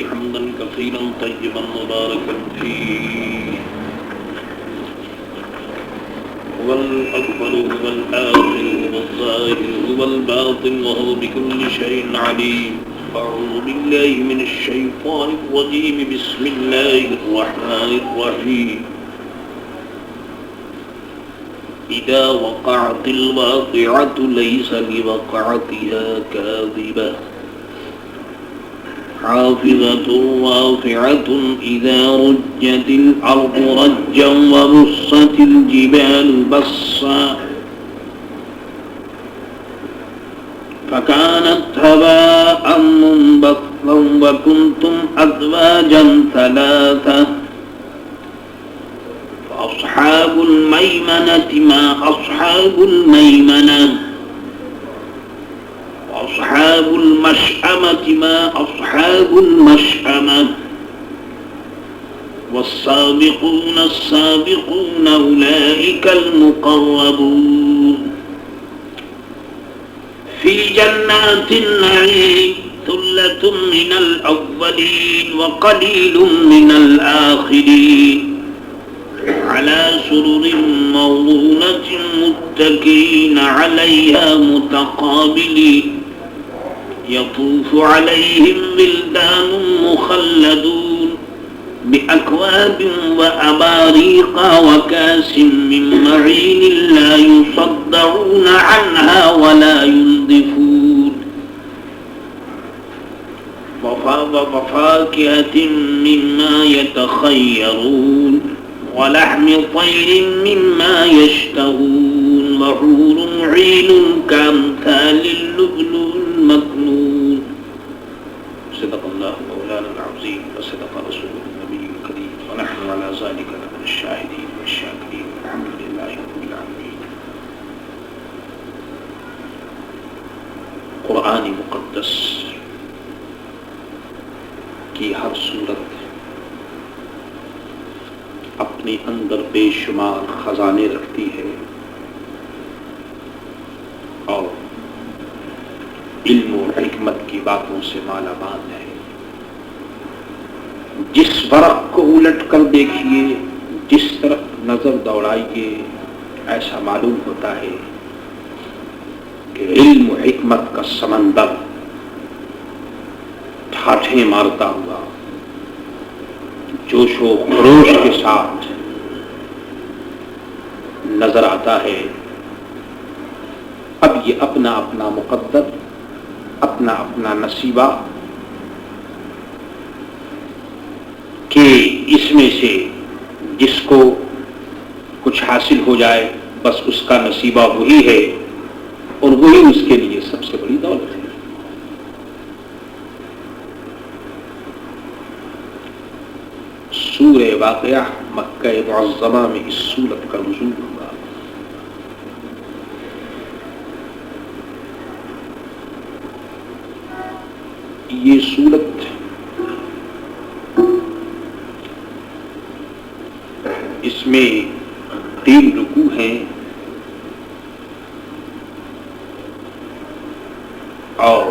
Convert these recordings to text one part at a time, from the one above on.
حمدا كثيرا طيبا مباركا فيه هو الأكبر هو الآخر هو الظاهر هو الباطن وهو بكل شيء عليم. أعوذ بالله من الشيطان الرجيم. بسم الله الرحمن الرحيم. إذا وقعت الواقعة ليس لوقعتها كاذبة حافظة رافعة إذا رجت الأرض رجا وبست الجبال بصا فكانت هباء منبثا وكنتم أزواجا ثلاثة فأصحاب الميمنة ما أصحاب الميمنة وأصحاب المشأمة ما أصحاب المشأمة والسابقون السابقون أولئك المقربون في جنات النعيم ثلة من الأولين وقليل من الآخرين على سرر موضونة متكئين عليها متقابلين يطوف عليهم ولدان مخلدون بأكواب وأباريق وكأس من معين لا يصدعون عنها ولا ينزفون وفاكهة مما يتخيرون ولحم طير مما يشتهون وحور عين كأمثال اللؤلؤ المكنون. صدق الله مولانا العظيم وصدق رسوله النبي الكريم ونحن على ذلك من الشاهدين والشاكرين والحمد لله رب العالمين. قرآن مقدس کی ہر صورت اپنے اندر بے شمار خزانے رکھتی ہے اور علم و حکمت کی باتوں سے مالا مال ہے. جس ورق کو الٹ کر دیکھیے، جس طرف نظر دوڑائیے، ایسا معلوم ہوتا ہے کہ علم و حکمت کا سمندر ٹھاٹھیں مارتا ہوا جوش و خروش کے ساتھ نظر آتا ہے. اب یہ اپنا اپنا مقدر، اپنا اپنا نصیبہ کہ اس میں سے جس کو کچھ حاصل ہو جائے بس اس کا نصیبہ وہی ہے اور وہی اس کے لیے سب سے بڑی دولت ہے. سورہ واقعہ مکہ معظمہ میں اس سورت کا نزول ہوا. یہ سورت اس میں 3 رکوع ہیں اور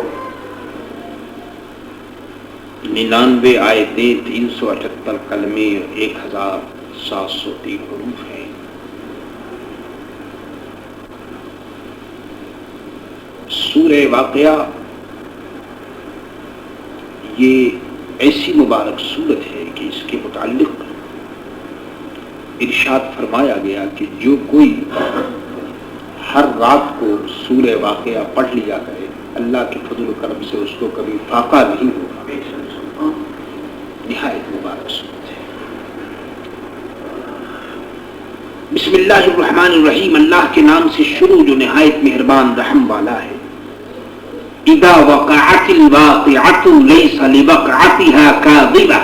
99 آیتیں، 378 کلمے، 1703 حروف ہیں. سورہ واقعہ یہ ایسی مبارک سورت ہے کہ اس کے متعلق ارشاد فرمایا گیا کہ جو کوئی ہر رات کو سورہ واقعہ پڑھ لیا کرے اللہ کے فضل و کرم سے اس کو کبھی فاقہ نہیں ہوگا. نہایت مبارک سورت ہے. بسم اللہ الرحمن الرحیم. اللہ کے نام سے شروع جو نہایت مہربان رحم والا ہے. اذا وقعت الواقعۃ لیس لوقعتها کاذبہ.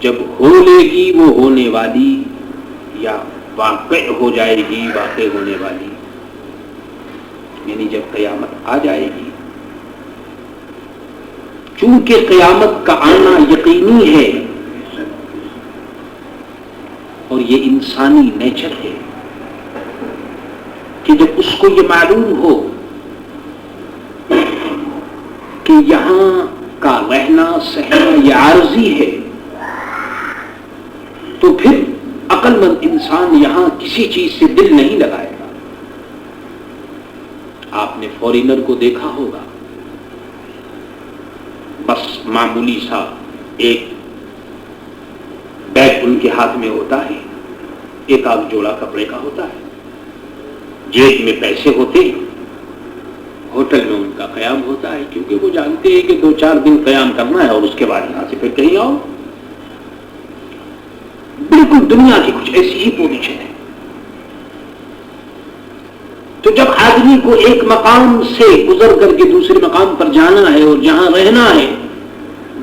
جب ہو لے گی وہ ہونے والی، یا واقع ہو جائے گی واقع ہونے والی، یعنی جب قیامت آ جائے گی. چونکہ قیامت کا آنا یقینی ہے اور یہ انسانی نیچر ہے کہ جب اس کو یہ معلوم ہو یہاں کا رہنا سہنا یہ عارضی ہے، تو پھر عقل مند انسان یہاں کسی چیز سے دل نہیں لگائے گا۔ آپ نے فورینر کو دیکھا ہوگا، بس معمولی سا ایک بیگ ان کے ہاتھ میں ہوتا ہے، ایک آدھ جوڑا کپڑے کا ہوتا ہے، جیب میں پیسے ہوتے ہیں، ہوٹل میں ان کا قیام ہوتا ہے، کیونکہ وہ جانتے ہیں کہ 2-4 دن قیام کرنا ہے اور اس کے بعد یہاں سے پھر کہیں آؤ۔ بالکل دنیا کی کچھ ایسی ہی پوزیشن ہے۔ تو جب آدمی کو ایک مقام سے گزر کر کے دوسرے مقام پر جانا ہے اور جہاں رہنا ہے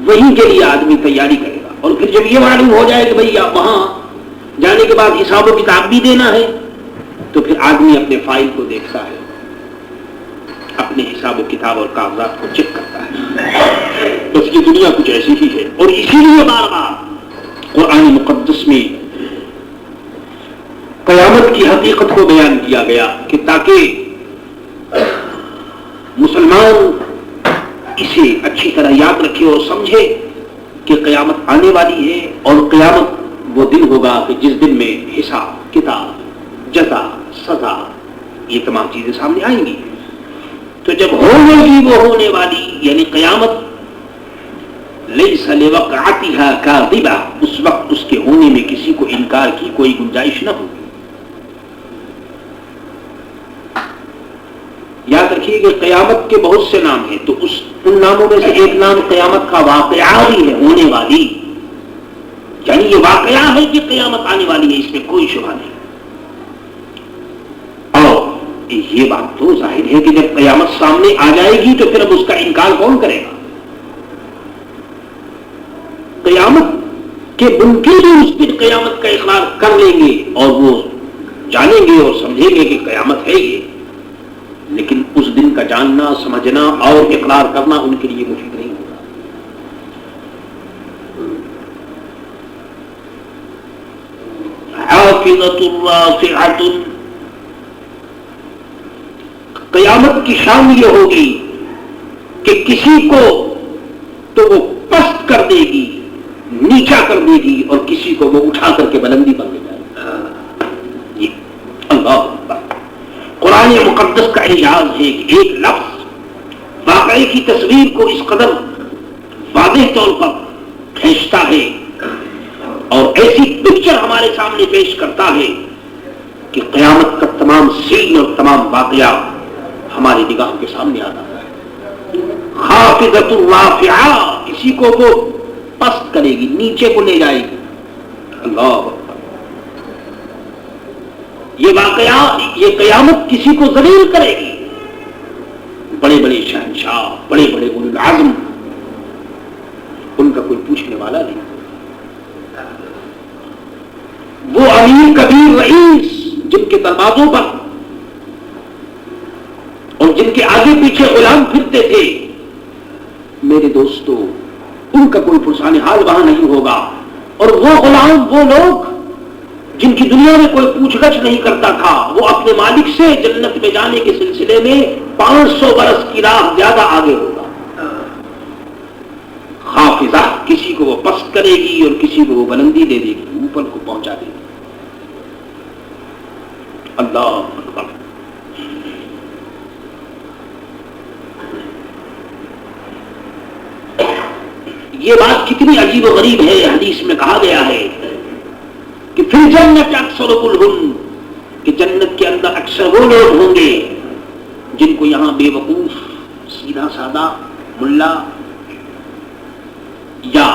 وہیں کے لیے آدمی تیاری کرے گا، اور پھر جب یہ معلوم ہو جائے کہ بھئی آپ وہاں جانے کے بعد حساب و کتاب بھی دینا ہے، تو پھر آدمی اپنے فائل کو دیکھتا ہے، اپنے حساب و کتاب اور کاغذات کو چیک کرتا ہے۔ اس کی دنیا کچھ ایسی ہی ہے، اور اسی لیے بار بار قرآن مقدس میں قیامت کی حقیقت کو بیان کیا گیا کہ تاکہ مسلمان اسے اچھی طرح یاد رکھے اور سمجھے کہ قیامت آنے والی ہے، اور قیامت وہ دن ہوگا کہ جس دن میں حساب کتاب، جزا، سزا، یہ تمام چیزیں سامنے آئیں گی۔ تو جب ہونے گی وہ ہونے والی، یعنی قیامت، لیس لوقعتها کاذبہ، اس وقت اس کے ہونے میں کسی کو انکار کی کوئی گنجائش نہ ہوگی۔ یاد رکھیے کہ قیامت کے بہت سے نام ہیں، تو ان ناموں میں سے ایک نام قیامت کا واقعہ بھی ہے، ہونے والی، یعنی یہ واقعہ ہے کہ قیامت آنے والی ہے، اس میں کوئی شبہ نہیں۔ اور یہ بات تو ظاہر ہے کہ جب قیامت سامنے آ جائے گی تو پھر اب اس کا انکار کون کرے گا؟ قیامت کے منکر بھی اس دن قیامت کا اقرار کر لیں گے، اور وہ جانیں گے اور سمجھیں گے کہ قیامت ہے یہ، لیکن اس دن کا جاننا، سمجھنا اور اقرار کرنا ان کے لیے مفید نہیں ہوگا۔ حافظۃ رافعۃ، قیامت کی شان یہ ہوگی کہ کسی کو تو وہ پست کر دے گی، نیچا کر دے گی، اور کسی کو وہ اٹھا کر کے بلندی پر لے جائے گی۔ یہ اللہ اکبر، قرآن مقدس کا اعجاز ہے کہ ایک لفظ واقعے کی تصویر کو اس قدر واضح طور پر کھینچتا ہے اور ایسی پکچر ہمارے سامنے پیش کرتا ہے کہ قیامت کا تمام سین اور تمام واقعہ ہماری نگاہوں کے سامنے آتا ہے۔ خافضۃ رافعہ، کسی کو وہ پست کرے گی، نیچے کو لے جائے گی۔ اللہ اکبر، یہ واقعہ، یہ قیامت کسی کو ذلیل کرے گی۔ بڑے بڑے شہنشاہ، بڑے بڑے اولو العزم، ان کا کوئی پوچھنے والا نہیں۔ وہ امیر کبیر رئیس جن کے دروازوں پر اور جن کے آگے پیچھے غلام پھرتے تھے، میرے دوستو، ان کا کوئی پرسان حال وہاں نہیں ہوگا۔ اور وہ غلام، وہ لوگ جن کی دنیا میں کوئی پوچھ گچھ نہیں کرتا تھا، وہ اپنے مالک سے جنت میں جانے کے سلسلے میں 500 برس کی راہ زیادہ آگے ہوگا۔ حافظہ، کسی کو وہ پست کرے گی اور کسی کو وہ بلندی دے دے گی، اوپر کو پہنچا دے گی۔ اللہ اکبر۔ یہ بات کتنی عجیب و غریب ہے، حدیث میں کہا گیا ہے کہ پھر جنت اکثر کلہم، کہ جنت کے اندر اکثر وہ لوگ ہوں گے جن کو یہاں بے وقوف، سیدھا سادہ ملا یا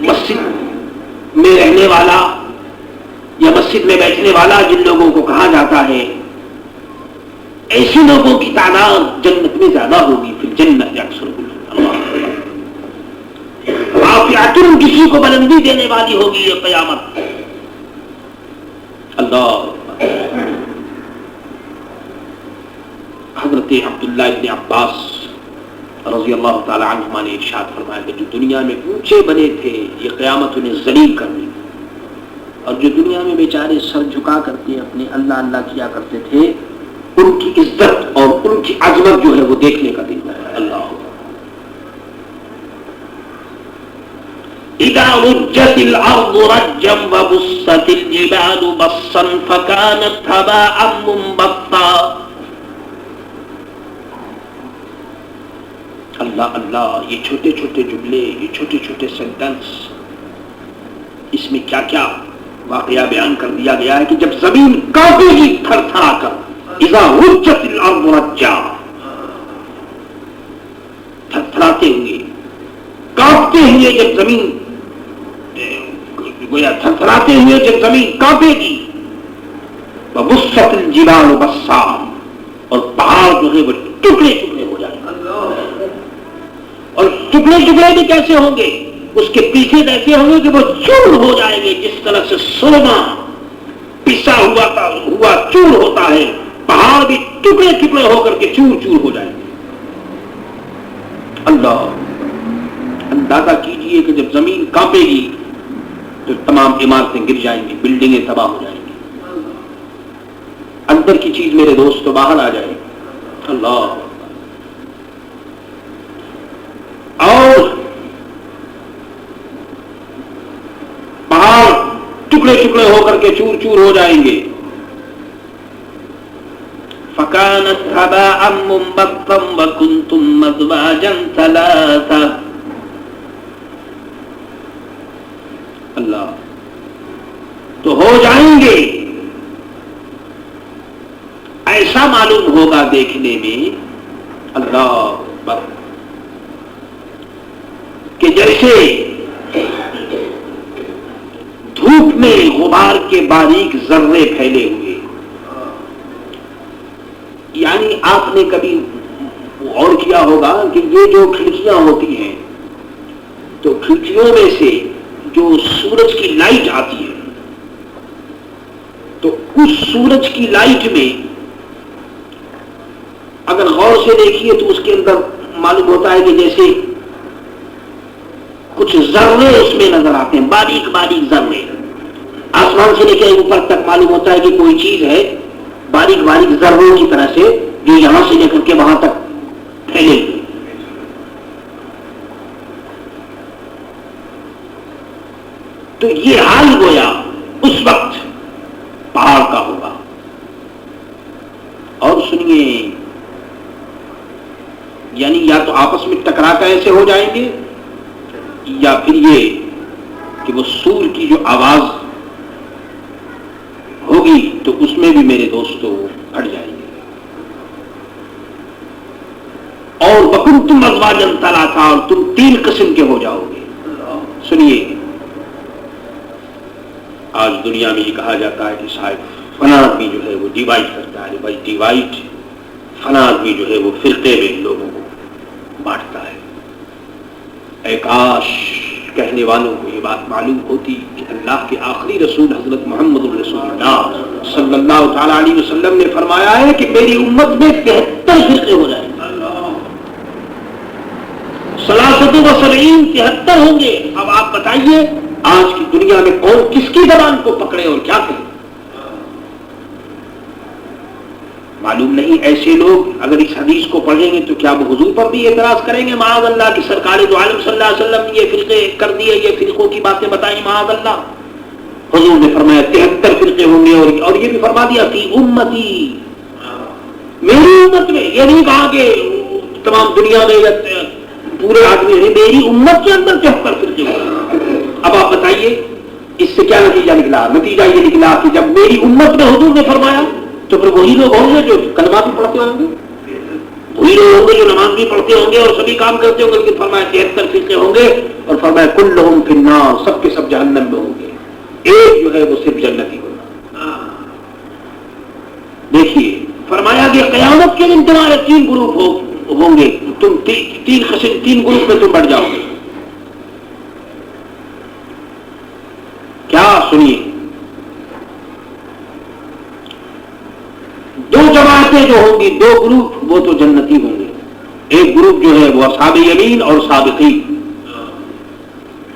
مسجد میں رہنے والا یا مسجد میں بیٹھنے والا جن لوگوں کو کہا جاتا ہے، ایسے لوگوں کی تعداد جنت میں زیادہ ہوگی۔ پھر جنت اکثر رافعۃ، کسی کو بلندی دینے والی ہوگی یہ قیامت۔ اللہ، حضرت عبداللہ ابن عباس رضی اللہ تعالی عنہما نے ارشاد فرمایا کہ جو دنیا میں اونچے بنے تھے یہ قیامت انہیں ذلیل کر دی، اور جو دنیا میں بیچارے سر جھکا کرتے اپنے اللہ اللہ کیا کرتے تھے، ان کی عزت اور ان کی کی عظمت جو ہے وہ دیکھنے کا دن ہے. اللہ اذا رجت الارض رجا وبست الجبال بسا فكانت هباء منبثا. اللہ اللہ، یہ چھوٹے چھوٹے جملے، یہ چھوٹے چھوٹے سینٹنس، اس میں کیا کیا واقعہ بیان کر دیا گیا ہے کہ جب زمین کانپے گی تھر تھرا کر. اذا رجت الارض رجا، تھر تھراتے ہوئے، کانپتے ہوئے جب زمین، گویا تھر تھراتے ہوئے جب زمین کانپے گی. وبست الجبال بسا، اور پہاڑ جو ہے وہ ٹکڑے ٹکڑے ہو جائیں گے. اور ٹکڑے ٹکڑے بھی کیسے ہوں گے؟ اس کے پیچھے ایسے ہوں گے کہ وہ چور ہو جائیں گے. جس طرح سے سونا پسا ہوا چور ہوتا ہے، پہاڑ بھی ٹکڑے ٹکڑے ہو کر کے چور چور ہو جائیں گے. اللہ، اندازہ کیجئے کہ جب زمین کانپے گی تو تمام عمارتیں گر جائیں گی، بلڈنگیں تباہ ہو جائیں گی. اندر کی چیز میرے دوست تو باہر آ جائے. اللہ، اور پہاڑ ٹکڑے ٹکڑے ہو کر کے چور چور ہو جائیں گے. فَكَانَتْ هَبَاءً مُنبَثًّا وَكُنْتُمْ أَزْوَاجًا ثَلَاثًا. اللہ، تو ہو جائیں گے، ایسا معلوم ہوگا دیکھنے میں، اللہ اکبر، کہ جیسے دھوپ میں غبار کے باریک ذرے پھیلے ہوئے. یعنی آپ نے کبھی غور کیا ہوگا کہ یہ جو کھڑکیاں ہوتی ہیں تو کھڑکیوں میں سے جو سورج کی لائٹ آتی ہے تو اس سورج کی لائٹ میں اگر غور سے دیکھیے تو اس کے اندر معلوم ہوتا ہے کہ جیسے کچھ ذرے اس میں نظر آتے ہیں، باریک باریک ذرے. آسمان سے لے کے اوپر تک معلوم ہوتا ہے کہ کوئی چیز ہے باریک باریک ذروں کی طرح سے جو یہاں سے لے کر کے وہاں تک پھیلے ہوئے. تو یہ حال گویا اس وقت پہاڑ کا ہوگا. اور سنیے، یعنی یا تو آپس میں ٹکرا کر ایسے ہو جائیں گے، یا پھر یہ کہ وہ سور کی جو آواز ہوگی تو اس میں بھی میرے دوستو پھٹ جائیں گے. اور وَكُنْتُمْ أَزْوَاجًا ثَلَاثًا، اور تم 3 قسم کے ہو جاؤ گے. سنیے، آج دنیا میں یہ کہا جاتا ہے کہ صاحب فلاں آدمی جو ہے وہ ڈیوائڈ کرتا ہے. بھائی ڈیوائڈ، فلاں آدمی جو ہے وہ فرقے میں لوگوں کو بانٹتا ہے. اے کاش کہنے والوں کو یہ بات معلوم ہوتی کہ اللہ کے آخری رسول حضرت محمد رسول اللہ صلی اللہ تعالی علیہ وسلم نے فرمایا ہے کہ میری امت میں 73 فرقے ہو جائیں گے. 73 ہوں گے. اب آپ بتائیے آج کی دنیا میں کون کس کی زبان کو پکڑے اور کیا کہے؟ معلوم نہیں. ایسے لوگ اگر اس حدیث کو پڑھیں گے تو کیا وہ حضور پر بھی اعتراض کریں گے؟ معاذ اللہ کی سرکار دو عالم صلی اللہ علیہ وسلم نے یہ فرقے کر دیے، یہ فرقوں کی باتیں بتائیں. معاذ اللہ. حضور نے فرمایا 73 فرقے ہوں گے. اور یہ بھی فرما دیا کہ امتی، میری امت میں. یہ نہیں کہا کہ تمام دنیا میں پورے آدمی ہیں، میری امت کے اندر 73 فرقے ہوں گے. اب آپ بتائیے اس سے کیا نتیجہ نکلا؟ نتیجہ یہ نکلا کہ جب میری امت میں حضور نے فرمایا تو پھر وہی لوگ ہوں گے جو کلمہ بھی پڑھتے ہوں گے، وہی لوگ ہوں گے جو نماز بھی پڑھتے ہوں گے اور سبھی کام کرتے ہوں گے. لیکن فرمایا 73 فرقے ہوں گے اور فرمایا کلہم فی النار، سب کے سب جہنم میں ہوں گے، ایک جو ہے وہ صرف جنتی ہوگا. دیکھیے فرمایا کہ قیامت کے دن تمہارے 3 گروپ ہوں گے، تم 3 قسم 3 گروپ میں تم بڑھ جاؤ گے. کیا سنیے، 2 جماعتیں جو ہوں گی، 2 گروپ وہ تو جنتی ہوں گے. ایک گروپ جو ہے وہ اصحاب یمین اور سابقین.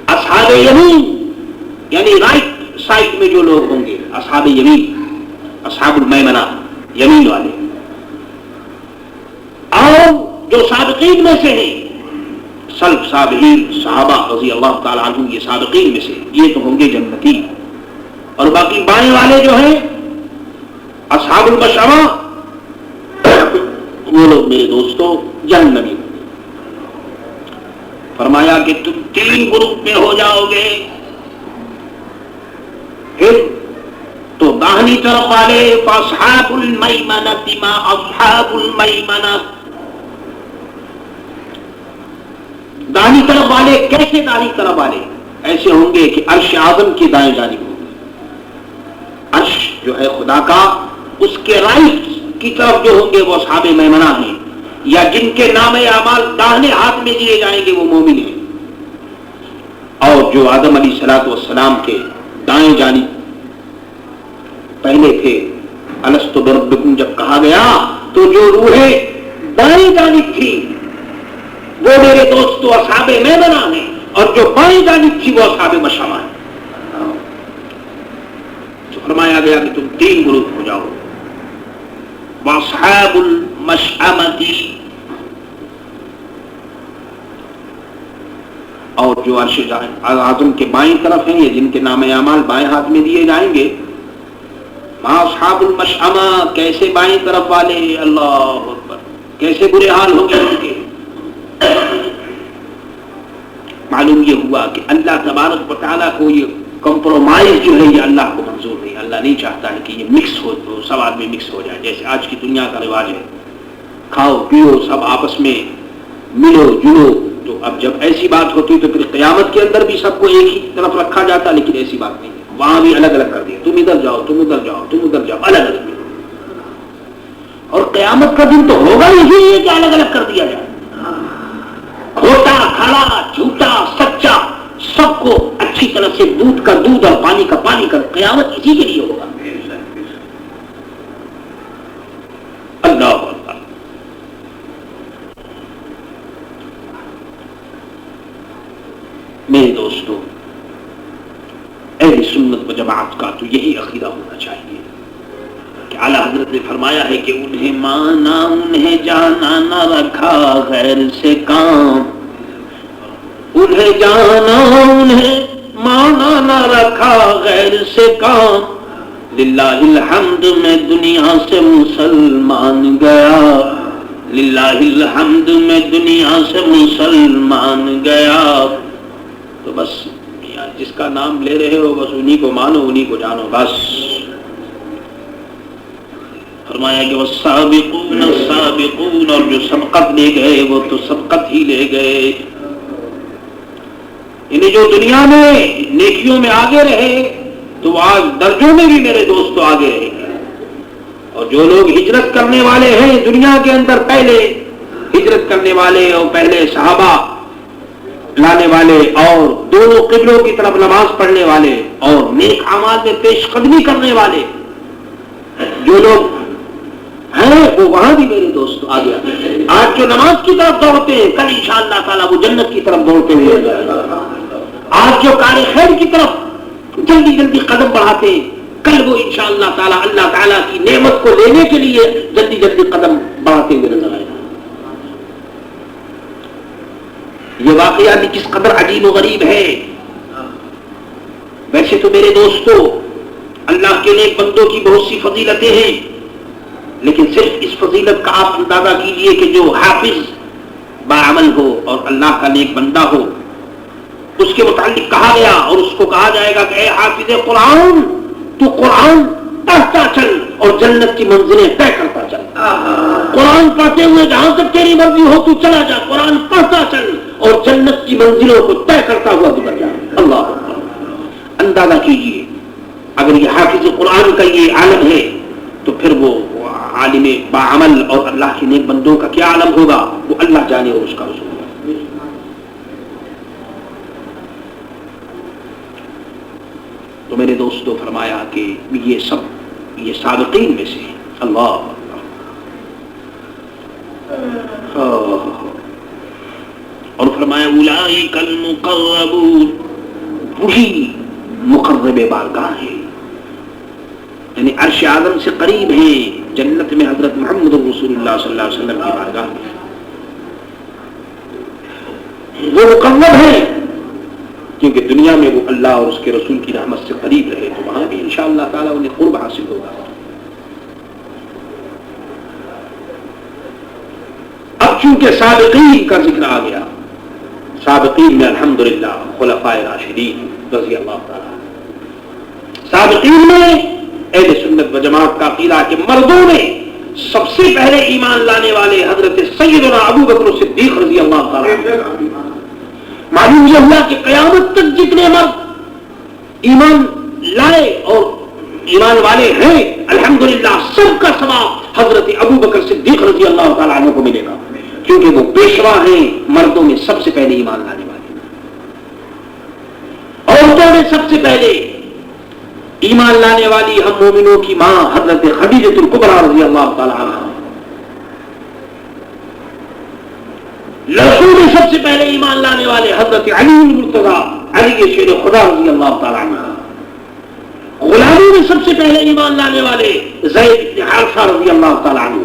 اصحاب یمین یعنی رائٹ سائڈ میں جو لوگ ہوں گے، اصحاب یمین، اصحاب المیمنہ، یمین والے. سابقین میں سے ہیں، سلف صابرین صحابہ رضی اللہ تعالیٰ عنہ یہ سابقین میں سے، یہ تو ہوں گے جنتی، اور باقی بائیں والے جو ہیں اصحاب المشأمہ وہ لوگ میرے دوستوں جہنمی ہوں گے۔ فرمایا کہ تم 3 گروپ میں ہو جاؤ گے، پھر تو داہنی طرف والے فاصحاب المیمنۃ ما اصحاب المیمنہ، داہنی طرف والے کیسے؟ داہنی طرف والے ایسے ہوں گے کہ عرش اعظم کی دائیں جانب ہوں گے، عرش جو ہے خدا کا اس کے رائٹ کی طرف جو ہوں گے وہ اصحاب میمنہ ہیں، یا جن کے نام اعمال داہنے ہاتھ میں دیے جائیں گے وہ مومن ہیں، اور جو آدم علیہ الصلوۃ والسلام کے دائیں جانب پہلے تھے، الستو بربکم جب کہا گیا تو جو روحیں دائیں جانب تھی وہ میرے دوستو اصحاب میمنہ ہیں، اور جو بائیں جانب تھی وہ اصحاب مشأمہ ہیں۔ تو فرمایا گیا کہ تم 3 گروپ ہو جاؤ، واصحاب المشأمۃ، اور جو عرش اعظم کے بائیں طرف ہیں، یہ جن کے نام اعمال بائیں ہاتھ میں دیے جائیں گے، ما اصحاب المشأمہ، کیسے بائیں طرف والے، اللہ اکبر، کیسے برے حال ہوں گے ان کے۔ معلوم یہ ہوا کہ اللہ تبارک و تعالیٰ کو یہ کمپرومائز جو ہے یہ اللہ کو منظور نہیں، اللہ نہیں چاہتا ہے کہ یہ مکس ہو، تو سب آدمی مکس ہو جائے، جیسے آج کی دنیا کا رواج ہے، کھاؤ پیو سب آپس میں ملو جلو۔ تو اب جب ایسی بات ہوتی تو پھر قیامت کے اندر بھی سب کو ایک ہی طرف رکھا جاتا، لیکن ایسی بات نہیں ہے، وہاں بھی الگ الگ کر دیا، تم ادھر جاؤ تم ادھر جاؤ تم ادھر جاؤ، الگ الگ۔ اور قیامت کا دن تو ہوگا ہی کہ الگ الگ کر دیا جائے، کھوٹا کھڑا جھوٹا سچا سب کو اچھی طرح سے دودھ کا دودھ اور پانی کا پانی کر، قیامت اسی کے لیے ہوگا۔ اللہ اکبر۔ میرے دوستو، اہل سنت و جماعت کا تو یہی عقیدہ ہونا چاہیے کہ اعلیٰ حضرت نے فرمایا ہے کہ انہیں مانا انہیں جانا نہ رکھا غیر سے کام، انہیں جانا انہیں مانا نہ رکھا غیر سے کام، للہ الحمد میں دنیا سے مسلمان گیا، للہ الحمد میں دنیا سے مسلمان گیا۔ تو بس جس کا نام لے رہے ہو بس انہی کو مانو انہی کو جانو بس۔ فرمایا کہ والسابقون السابقون، اور جو سبقت لے گئے وہ تو سبقت ہی لے گئے، یعنی جو دنیا میں نیکیوں میں آگے رہے تو وہ آج درجوں میں بھی میرے دوستوں آگے رہے گا، اور جو لوگ ہجرت کرنے والے ہیں دنیا کے اندر، پہلے ہجرت کرنے والے اور پہلے صحابہ لانے والے اور دونوں قبلوں کی طرف نماز پڑھنے والے اور نیک اعمال میں پیش قدمی کرنے والے جو لوگ ہیں وہ وہاں بھی میرے دوست آگے آتے ہیں۔ آج جو نماز کی طرف دوڑتے ہیں کل انشاءاللہ تعالیٰ وہ جنت کی طرف دوڑتے ہوئے جائے گا۔ آج جو کار خیر کی طرف جلدی جلدی قدم بڑھاتے ہیں کل وہ انشاءاللہ تعالیٰ اللہ تعالیٰ کی نعمت کو لینے کے لیے جلدی جلدی قدم بڑھاتے ہوئے نظر آئے گا۔ یہ واقعہ بھی کس قدر عجیب و غریب ہے۔ ویسے تو میرے دوستو اللہ کے نیک بندوں کی بہت سی فضیلتیں ہیں، لیکن صرف اس فضیلت کا آپ اندازہ کیجئے کہ جو حافظ باعمل ہو اور اللہ کا نیک بندہ ہو، اس کے متعلق کہا گیا اور اس کو کہا جائے گا کہ اے حافظ قرآن تو قرآن پڑھتا چل اور جنت کی منزلیں طے کرتا چل، قرآن پڑھتے ہوئے جہاں تک تیری مرضی ہو تو چلا جا، قرآن پڑھتا چل اور جنت کی منزلوں کو طے کرتا ہوا گزر جا۔ اللہ اندازہ کیجئے اگر یہ حافظ قرآن کا یہ عالم ہے تو پھر وہ عالم باعمل اور اللہ کے نیک بندوں کا کیا عالم ہوگا، وہ اللہ جانے اور اس کا رسول۔ تو میرے دوستو فرمایا کہ یہ سب یہ سابقین میں سے ہیں۔ اللہ اور فرمایا اولئک المقربون، وہی مقرب بارگاہ ہیں، یعنی عرش اعظم سے قریب ہیں، جنت میں حضرت محمد رسول اللہ صلی اللہ علیہ وسلم کی بارگاہ میں۔ وہ مقرب ہیں، کیونکہ دنیا میں وہ اللہ اور اس کے رسول کی رحمت سے قریب رہے تو وہاں بھی انشاءاللہ تعالیٰ انہیں قرب حاصل ہوگا۔ اب چونکہ سابقین کا ذکر آ گیا، سابقین میں الحمدللہ خلفائے راشدین رضی اللہ تعالیٰ، سابقین میں اہل سنت و جماعت کا عقیدہ کہ مردوں میں سب سے پہلے ایمان لانے والے حضرت سیدنا ابو بکر صدیق رضی اللہ تعالیٰ۔ معلوم یہ ہوا کہ قیامت تک جتنے مرد ایمان لائے اور ایمان والے ہیں الحمدللہ سب کا ثواب حضرت ابو بکر صدیق رضی اللہ تعالیٰ عنہ کو ملے گا، کیونکہ وہ پیشوا ہیں مردوں میں سب سے پہلے ایمان لانے والے، عورتوں میں سب سے پہلے ایمان لانے والی ہم مومنوں کی ماں حضرت خدیجہ الکبریٰ رضی اللہ تعالیٰ عنہ، لڑکوں میں سب سے پہلے ایمان لانے والے حضرت علی المرتضیٰ علی شیر خدا رضی اللہ تعالیٰ عنہ، غلاموں میں سب سے پہلے ایمان لانے والے زید بن حارثہ رضی اللہ تعالیٰ عنہ۔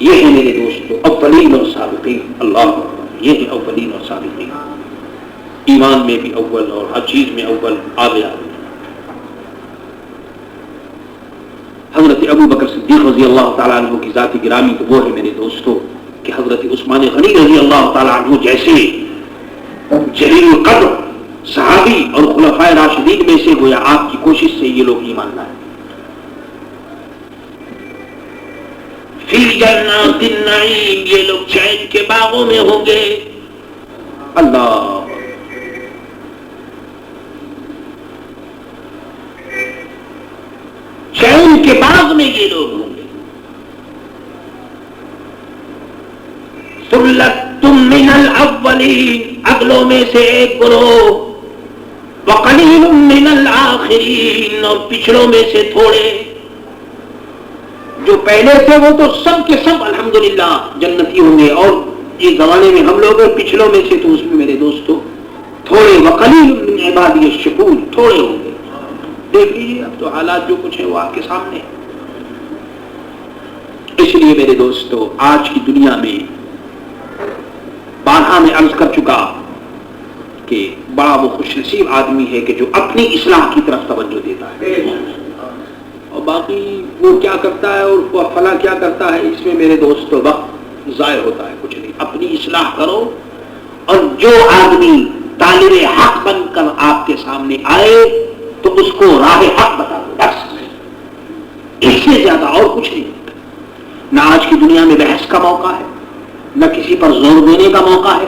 یہ ہے میرے دوستو اولین اور سابقین، اللہ اکبر، یہ ہے اولین اور سابقین، ایمان میں بھی اول اور ہر چیز میں اول آگے آگے۔ حضرت ابو بکر صدیق رضی اللہ تعالیٰ عنہ کی ذات گرامی تو وہ ہے میرے دوستو کہ حضرت عثمان غنی رضی اللہ تعالیٰ عنہ جیسے جلیل القدر صحابی اور خلفائے راشدین میں سے گویا آپ کی کوشش سے یہ لوگ ایمان لائے۔ فی جنات النعیم، یہ لوگ چین کے باغوں میں ہوں گے، اللہ چین کے باغ میں یہ لوگ ہوں گے۔ ثلۃ من الاولین، اگلوں میں سے ایک گروہ، وقلیل من الاخرین، اور پچھڑوں میں سے تھوڑے۔ جو پہلے تھے وہ تو سب کے سب الحمدللہ جنتی ہوں گے، اور یہ زمانے میں ہم لوگ پچھڑوں میں سے تو اس میں میرے دوستو تھوڑے، وقلیل من عبادی الشکور، تھوڑے ہوں گے۔ دیکھ لیجیے اب تو حالات جو کچھ ہیں وہ آپ کے سامنے ہیں۔ اس لیے میرے دوستو آج کی دنیا میں بارہا میں عرض کر چکا کہ بڑا وہ خوش نصیب آدمی ہے کہ جو اپنی اصلاح کی طرف توجہ دیتا ہے، اور باقی وہ کیا کرتا ہے اور فلاں کیا کرتا ہے، اس میں میرے دوستو وقت ضائع ہوتا ہے، کچھ نہیں۔ اپنی اصلاح کرو، اور جو آدمی طالب حق بن کر آپ کے سامنے آئے تو اس کو راہ حق بتا دو، بس اس سے زیادہ اور کچھ نہیں۔ نہ آج کی دنیا میں بحث کا موقع ہے، نہ کسی پر زور دینے کا موقع ہے،